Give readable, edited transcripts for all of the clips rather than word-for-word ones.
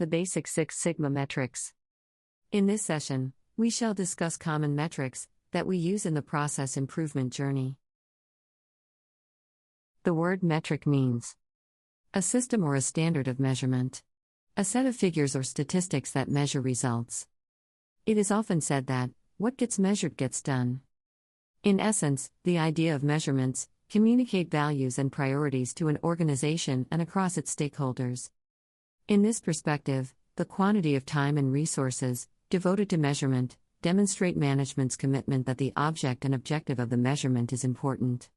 the basic Six Sigma metrics. In this session, we shall discuss common metrics that we use in the process improvement journey. The word metric means a system or a standard of measurement, a set of figures or statistics that measure results. It is often said that what gets measured gets done. In essence, the idea of measurements communicate values and priorities to an organization and across its stakeholders. In this perspective, the quantity of time and resources devoted to measurement demonstrate management's commitment that the object and objective of the measurement is important.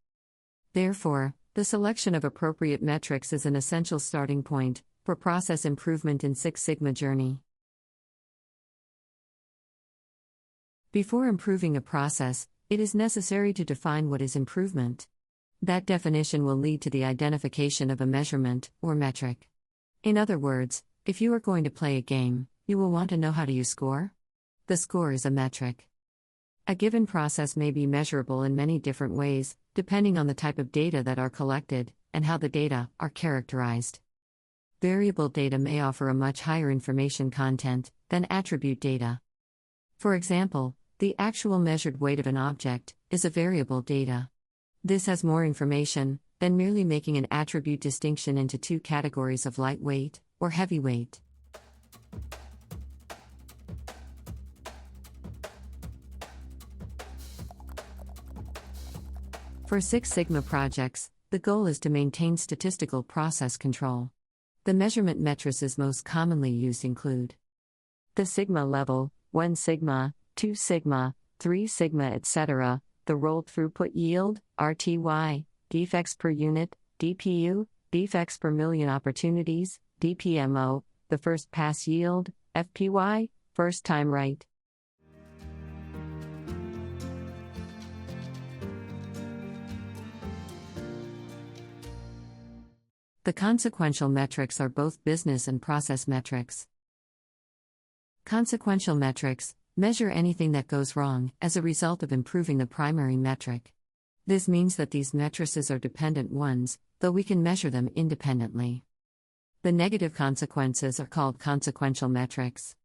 Therefore, the selection of appropriate metrics is an essential starting point for process improvement in Six Sigma journey. Before improving a process, it is necessary to define what is improvement. That definition will lead to the identification of a measurement or metric. In other words, if you are going to play a game, you will want to know how do you score? The score is a metric. A given process may be measurable in many different ways, depending on the type of data that are collected and how the data are characterized. Variable data may offer a much higher information content than attribute data. For example, the actual measured weight of an object is a variable data. This has more information than merely making an attribute distinction into two categories of lightweight or heavyweight. For Six Sigma projects, the goal is to maintain statistical process control. The measurement matrices most commonly used include the sigma level, 1 sigma, 2 sigma, 3 sigma, etc., the rolled throughput yield, RTY, defects per unit, DPU, defects per million opportunities, DPMO, the first pass yield, FPY, first time right. The consequential metrics are both business and process metrics. Consequential metrics measure anything that goes wrong as a result of improving the primary metric. This means that these matrices are dependent ones, though we can measure them independently. The negative consequences are called consequential metrics.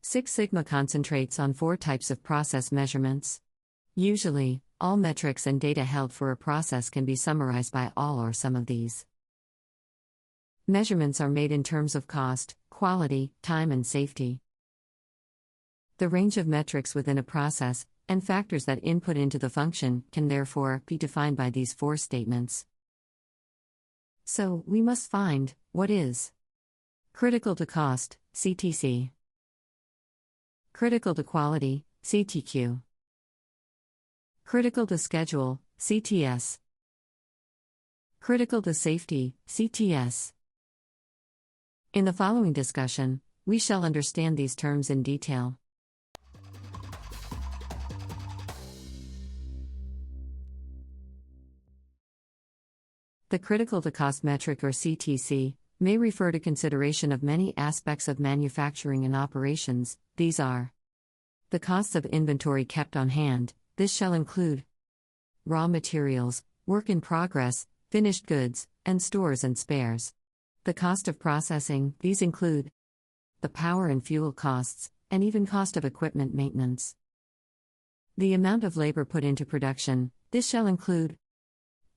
Six Sigma concentrates on 4 types of process measurements. Usually, all metrics and data held for a process can be summarized by all or some of these. Measurements are made in terms of cost, quality, time, and safety. The range of metrics within a process, and factors that input into the function, can therefore be defined by these 4 statements. So, we must find what is critical to cost, CTC, critical to quality, CTQ, critical to schedule, CTS, critical to safety, CTS. In the following discussion, we shall understand these terms in detail. The critical to cost metric or CTC may refer to consideration of many aspects of manufacturing and operations. These are the costs of inventory kept on hand. This shall include raw materials, work in progress, finished goods, and stores and spares. The cost of processing. These include the power and fuel costs, and even cost of equipment maintenance. The amount of labor put into production. This shall include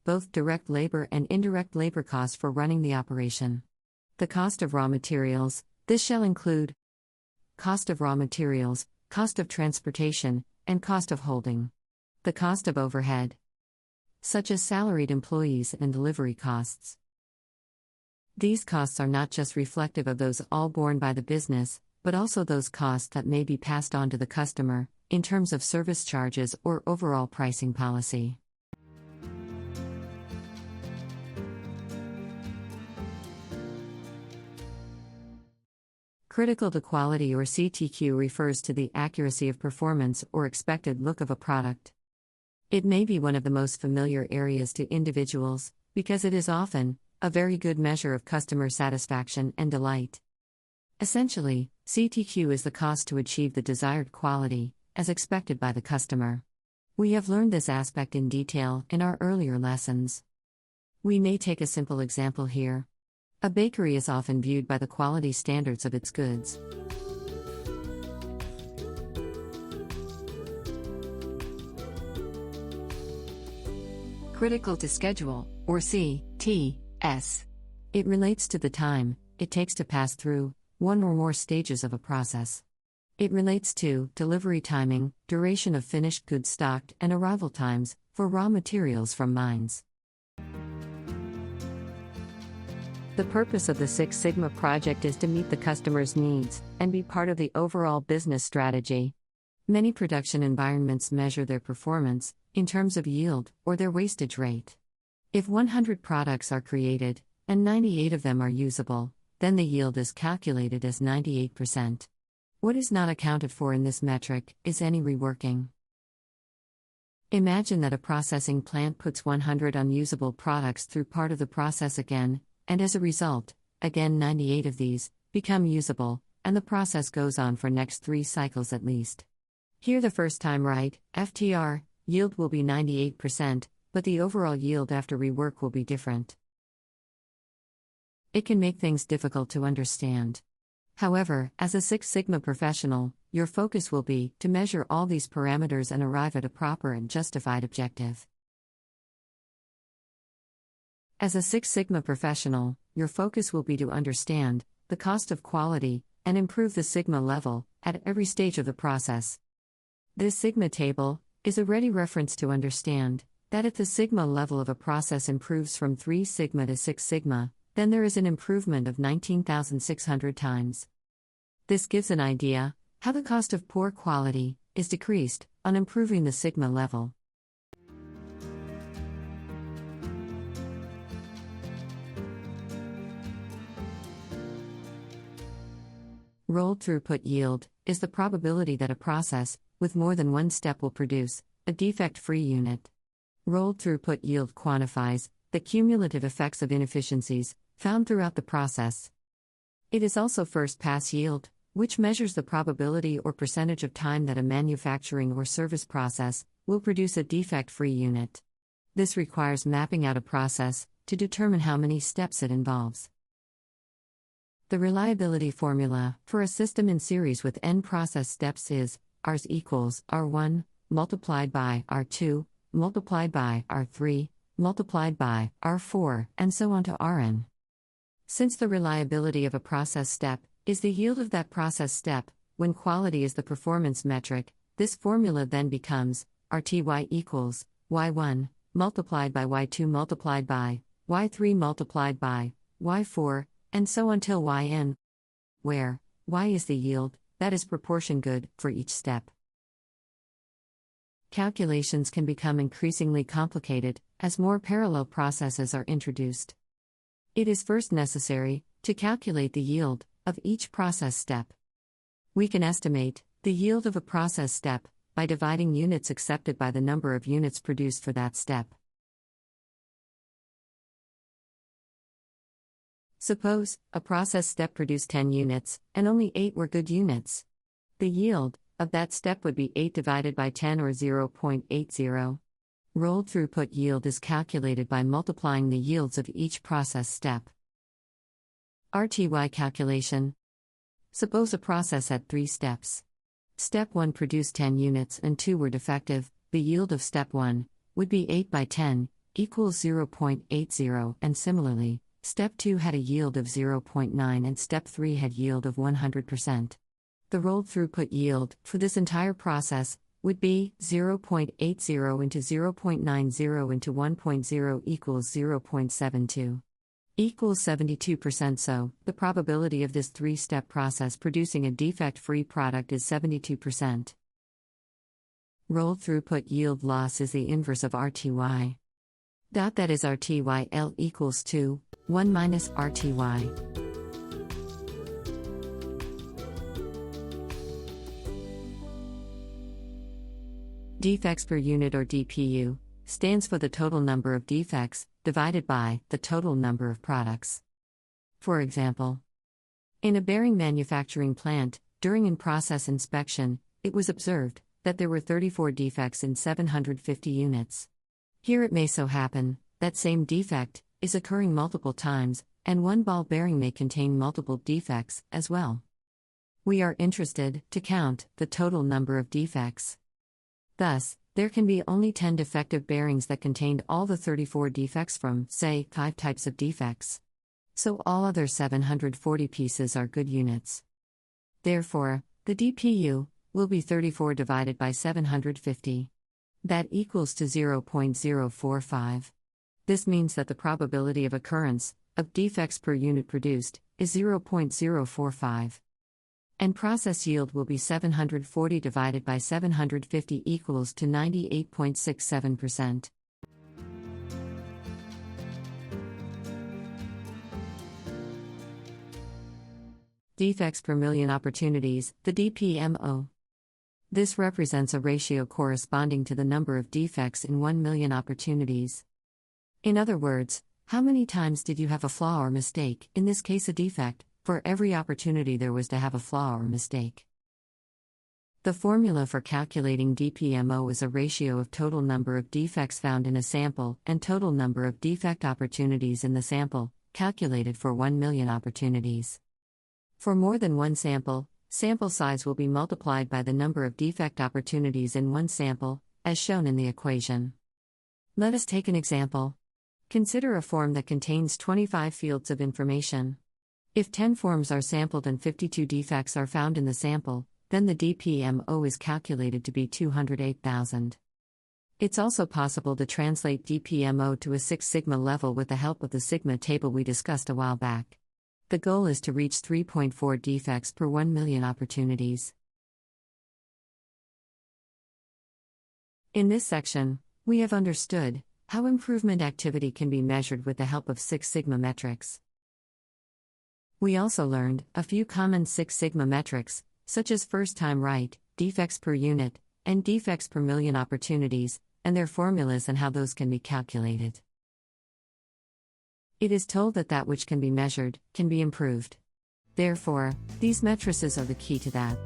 both direct labor and indirect labor costs for running the operation. The cost of raw materials. This shall include cost of raw materials, cost of transportation, and cost of holding. The cost of overhead, such as salaried employees and delivery costs. These costs are not just reflective of those all borne by the business, but also those costs that may be passed on to the customer, in terms of service charges or overall pricing policy. Critical to quality or CTQ refers to the accuracy of performance or expected look of a product. It may be one of the most familiar areas to individuals, because it is often a very good measure of customer satisfaction and delight. Essentially, CTQ is the cost to achieve the desired quality, as expected by the customer. We have learned this aspect in detail in our earlier lessons. We may take a simple example here. A bakery is often viewed by the quality standards of its goods. Critical to schedule, or CTS. It relates to the time it takes to pass through one or more stages of a process. It relates to delivery timing, duration of finished goods stocked, and arrival times for raw materials from mines. The purpose of the Six Sigma project is to meet the customer's needs and be part of the overall business strategy. Many production environments measure their performance in terms of yield or their wastage rate. If 100 products are created and 98 of them are usable, then the yield is calculated as 98%. What is not accounted for in this metric is any reworking. Imagine that a processing plant puts 100 unusable products through part of the process again, and as a result, again 98 of these become usable, and the process goes on for next 3 cycles at least. Here the first time right, FTR, yield will be 98%, but the overall yield after rework will be different. It can make things difficult to understand. However, as a Six Sigma professional, your focus will be to measure all these parameters and arrive at a proper and justified objective. As a Six Sigma professional, your focus will be to understand the cost of quality and improve the Sigma level at every stage of the process. This Sigma table is a ready reference to understand that if the Sigma level of a process improves from 3 Sigma to 6 Sigma, then there is an improvement of 19,600 times. This gives an idea how the cost of poor quality is decreased on improving the Sigma level. Rolled throughput yield is the probability that a process with more than one step will produce a defect-free unit. Rolled throughput yield quantifies the cumulative effects of inefficiencies found throughout the process. It is also first-pass yield, which measures the probability or percentage of time that a manufacturing or service process will produce a defect-free unit. This requires mapping out a process to determine how many steps it involves. The reliability formula for a system in series with n process steps is Rs equals R1 multiplied by R2 multiplied by R3 multiplied by R4 and so on to Rn. Since the reliability of a process step is the yield of that process step, when quality is the performance metric, this formula then becomes RTY equals Y1 multiplied by Y2 multiplied by Y3 multiplied by Y4 and so on till Yn, where Y is the yield that is proportion good for each step. Calculations can become increasingly complicated as more parallel processes are introduced. It is first necessary to calculate the yield of each process step. We can estimate the yield of a process step by dividing units accepted by the number of units produced for that step. Suppose a process step produced 10 units, and only 8 were good units. The yield of that step would be 8 divided by 10 or 0.80. Rolled throughput yield is calculated by multiplying the yields of each process step. RTY calculation. Suppose a process had 3 steps. Step 1 produced 10 units and 2 were defective. The yield of step 1 would be 8 by 10 equals 0.80, and similarly, step 2 had a yield of 0.9 and step 3 had yield of 100%. The rolled throughput yield for this entire process would be 0.80 into 0.90 into 1.0 equals 0.72. Equals 72%. So, the probability of this 3-step process producing a defect-free product is 72%. Rolled throughput yield loss is the inverse of RTY. That is RTYL equals 2, 1 minus RTY. Defects per unit or DPU stands for the total number of defects divided by the total number of products. For example, in a bearing manufacturing plant, during in-process inspection, it was observed that there were 34 defects in 750 units. Here it may so happen that same defect is occurring multiple times, and one ball bearing may contain multiple defects as well. We are interested to count the total number of defects. Thus, there can be only 10 defective bearings that contained all the 34 defects from, say, 5 types of defects. So all other 740 pieces are good units. Therefore, the DPU will be 34 divided by 750. That equals to 0.045. This means that the probability of occurrence of defects per unit produced is 0.045. And process yield will be 740 divided by 750 equals to 98.67%. Defects per million opportunities, the DPMO. This represents a ratio corresponding to the number of defects in 1 million opportunities. In other words, how many times did you have a flaw or mistake, in this case a defect, for every opportunity there was to have a flaw or mistake? The formula for calculating DPMO is a ratio of total number of defects found in a sample and total number of defect opportunities in the sample, calculated for 1 million opportunities. For more than one sample, sample size will be multiplied by the number of defect opportunities in one sample, as shown in the equation. Let us take an example. Consider a form that contains 25 fields of information. If 10 forms are sampled and 52 defects are found in the sample, then the DPMO is calculated to be 208,000. It's also possible to translate DPMO to a Six Sigma level with the help of the sigma table we discussed a while back. The goal is to reach 3.4 defects per 1 million opportunities. In this section, we have understood how improvement activity can be measured with the help of Six Sigma metrics. We also learned a few common Six Sigma metrics, such as first time right, defects per unit, and defects per million opportunities, and their formulas and how those can be calculated. It is told that that which can be measured can be improved. Therefore, these matrices are the key to that.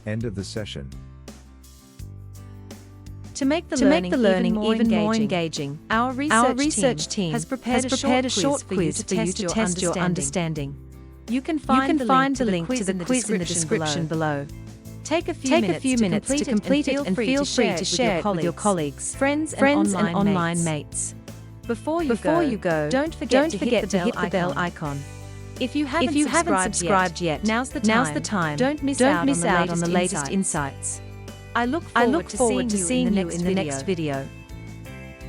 End of the session. To make the learning even more engaging, our research team has prepared a short quiz for you to test your understanding. You can find the link to the quiz in the description below. Take a few minutes to complete it and feel free to share it with your colleagues, friends and online mates. Before you go, don't forget to hit the bell icon. If you haven't subscribed yet, now's the time. Don't miss out on the latest insights. I look forward to seeing you in the next video.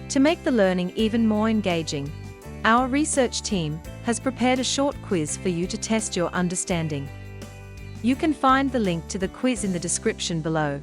To make the learning even more engaging, our research team has prepared a short quiz for you to test your understanding. You can find the link to the quiz in the description below.